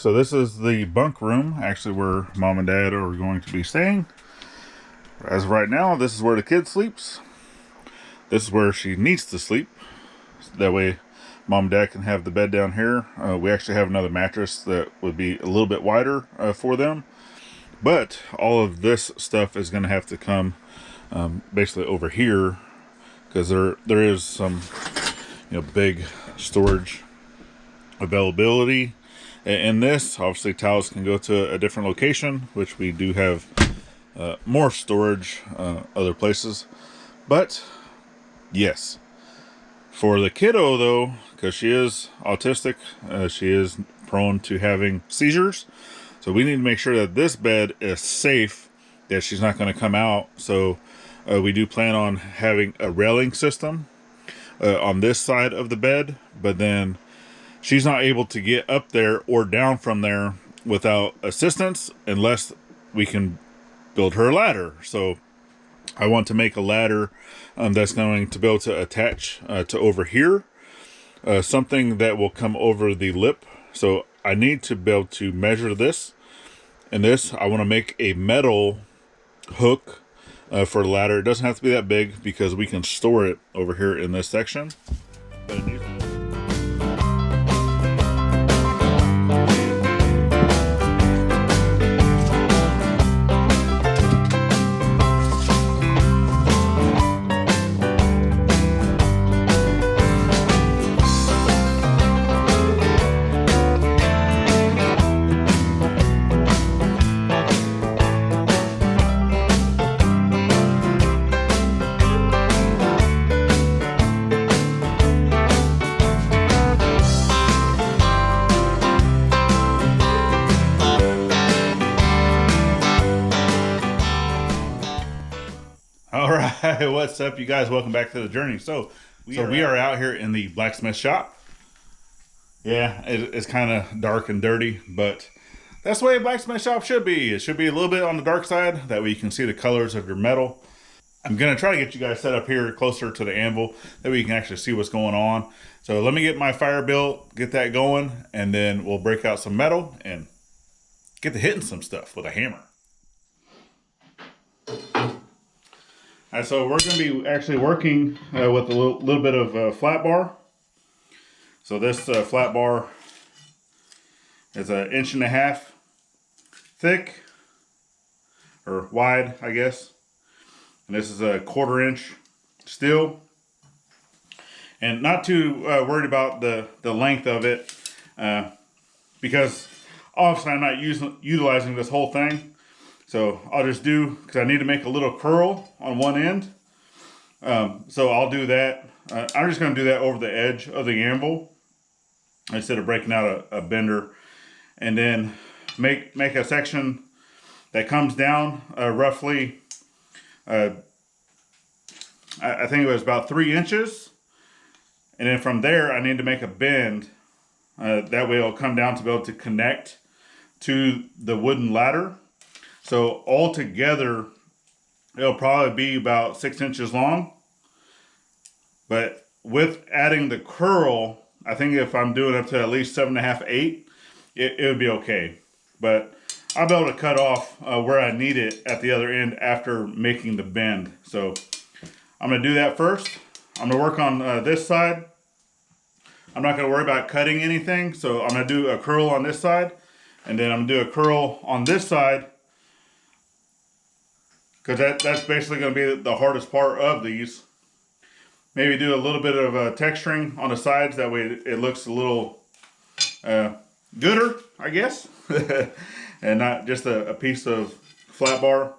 So this is the bunk room, actually where mom and dad are going to be staying. As of right now, this is where the kid sleeps. This is where she needs to sleep. That way mom and dad can have the bed down here. We actually have another mattress that would be a little bit wider for them. But all of this stuff is going to have to come basically over here, because there is some big storage availability in this. Obviously towels can go to a different location, which we do have more storage other places. But yes, for the kiddo though, because she is autistic, she is prone to having seizures, so we need to make sure that this bed is safe, that she's not going to come out. So we do plan on having a railing system on this side of the bed, but then she's not able to get up there or down from there without assistance unless we can build her a ladder. So I want to make a ladder that's going to be able to attach to over here, something that will come over the lip. So I need to be able to measure this, and this I want to make a metal hook for the ladder. It doesn't have to be that big because we can store it over here in this section, but it needs What's up, you guys? Welcome back to the journey. So we are out here in the blacksmith shop. Yeah, it's kind of dark and dirty, but that's the way a blacksmith shop should be. It should be a little bit on the dark side, that way you can see the colors of your metal. I'm gonna try to get you guys set up here closer to the anvil, that way you can actually see what's going on. So let me get my fire built, get that going, and then we'll break out some metal and get to hitting some stuff with a hammer. Alright, so we're going to be actually working with a little bit of flat bar. So this flat bar is 1.5 inches thick, or wide, I guess. And this is a 1/4 inch steel. And not too worried about the length of it, because obviously I'm not utilizing this whole thing. So I'll just do, because I need to make a little curl on one end. So I'll do that. I'm just going to do that over the edge of the anvil instead of breaking out a bender. And then make a section that comes down roughly, I think it was about 3 inches. And then from there, I need to make a bend. That way it'll come down to be able to connect to the wooden ladder. So altogether, it'll probably be about 6 inches long. But with adding the curl, I think if I'm doing up to at least 7.5, 8, it would be okay. But I'll be able to cut off where I need it at the other end after making the bend. So I'm going to do that first. I'm going to work on this side. I'm not going to worry about cutting anything. So I'm going to do a curl on this side. And then I'm going to do a curl on this side, because that's basically going to be the hardest part of these. Maybe do a little bit of texturing on the sides, that way it looks a little gooder, I guess. And not just a piece of flat bar.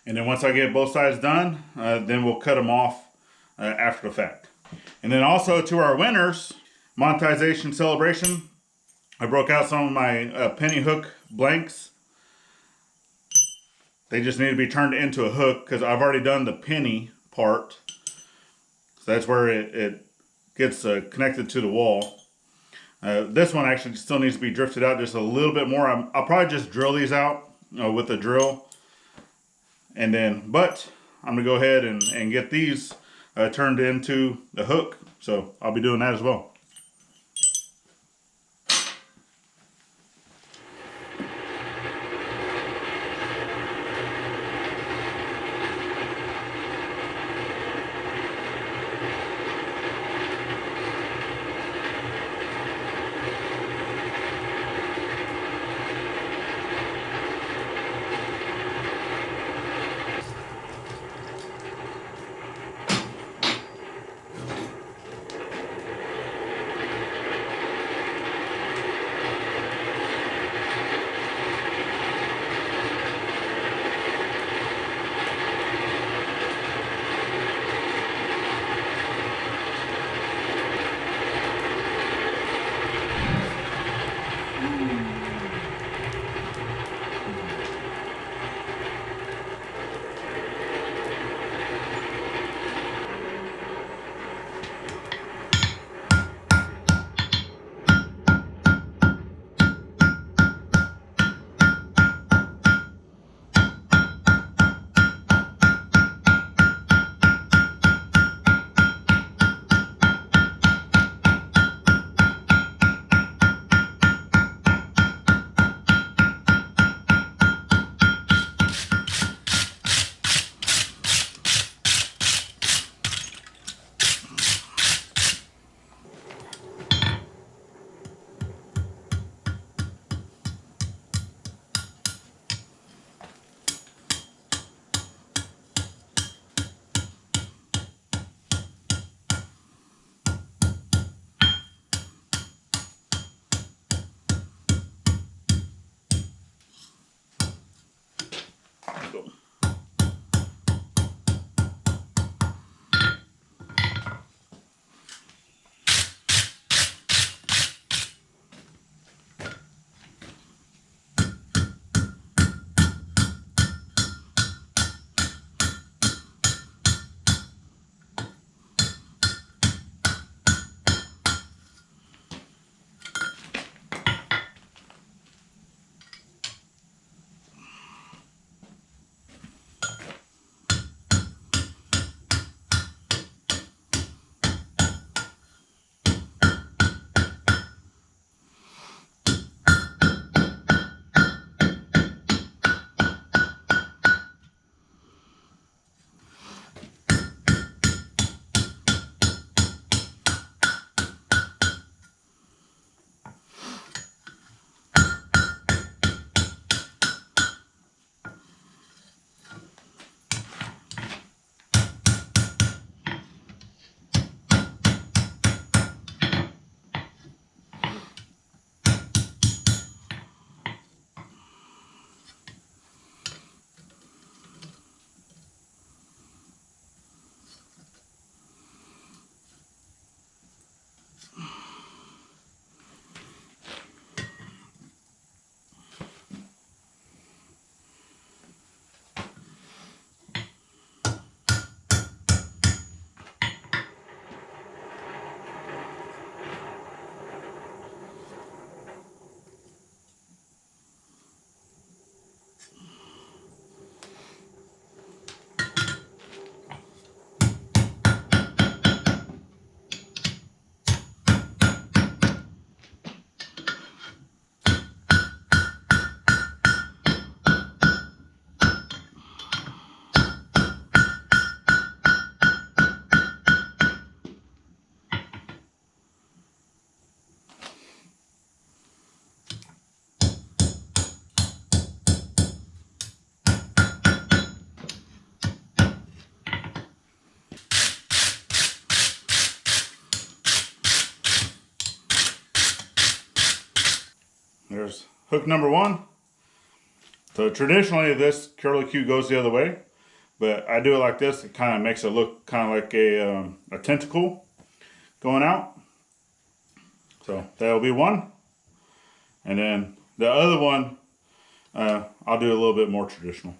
And then once I get both sides done, then we'll cut them off after the fact. And then also, to our winners monetization celebration, I broke out some of my penny hook blanks. They just need to be turned into a hook, because I've already done the penny part. So that's where it gets connected to the wall. This one actually still needs to be drifted out just a little bit more. I'll probably just drill these out with a drill. And then, but I'm going to go ahead and get these turned into the hook. So I'll be doing that as well. there's hook number one. So traditionally this curlicue goes the other way, but I do it like this. It kind of makes it look kind of like a tentacle going out. So that'll be one. And then the other one, I'll do a little bit more traditional.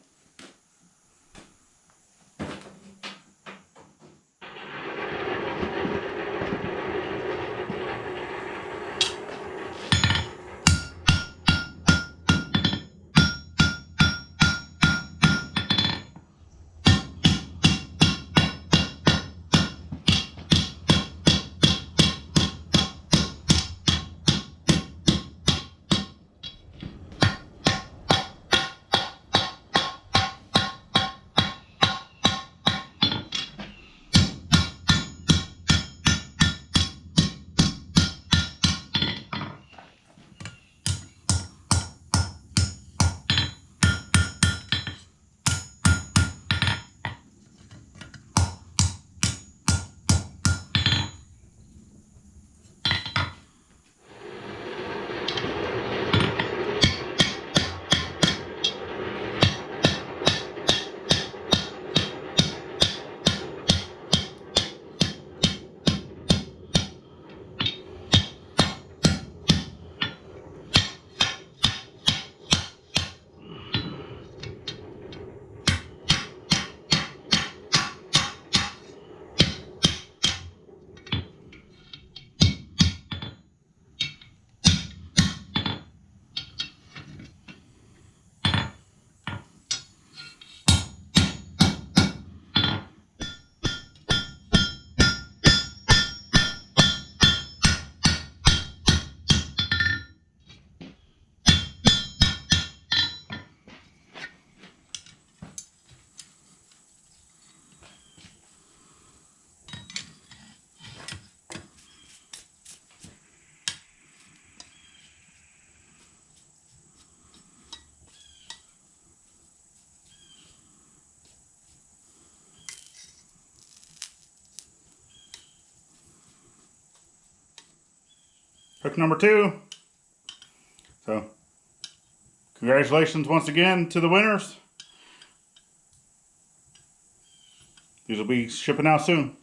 Hook number two. So, congratulations once again to the winners. These will be shipping out soon.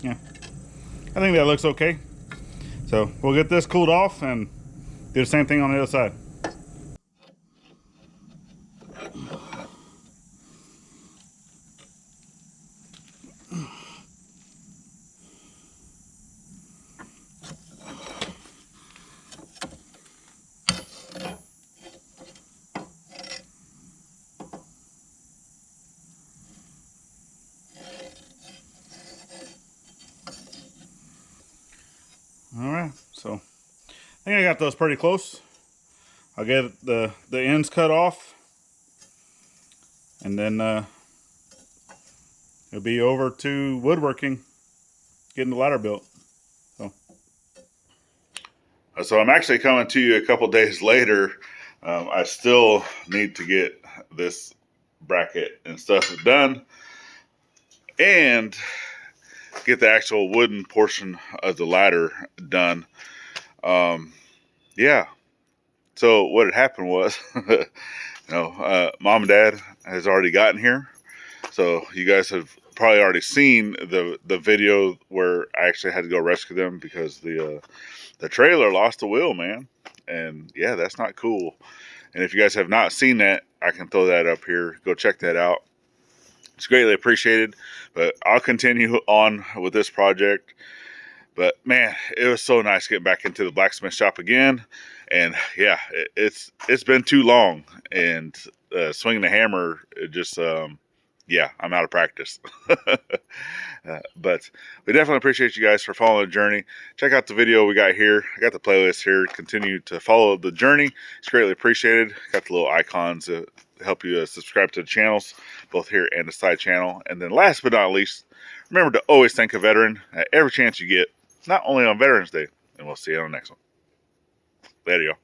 Yeah, I think that looks okay. So we'll get this cooled off and do the same thing on the other side. All right, so I think I got those pretty close. I'll get the ends cut off, and then it'll be over to woodworking, getting the ladder built. So I'm actually coming to you a couple days later. I still need to get this bracket and stuff done, and get the actual wooden portion of the ladder done. Yeah. So what had happened was, Mom and Dad has already gotten here. So you guys have probably already seen the video where I actually had to go rescue them because the trailer lost the wheel, man. And yeah, that's not cool. And if you guys have not seen that, I can throw that up here. Go check that out. It's greatly appreciated, but I'll continue on with this project. But man, it was so nice getting back into the blacksmith shop again. And yeah, it's been too long, and swinging the hammer, it just yeah, I'm out of practice. But we definitely appreciate you guys for following the journey. Check out the video we got here. I got the playlist here. Continue to follow the journey. It's greatly appreciated. Got the little icons to help you subscribe to the channels, both here and the side channel. And then last but not least, remember to always thank a veteran at every chance you get, not only on Veterans Day. And we'll see you on the next one. Later, y'all.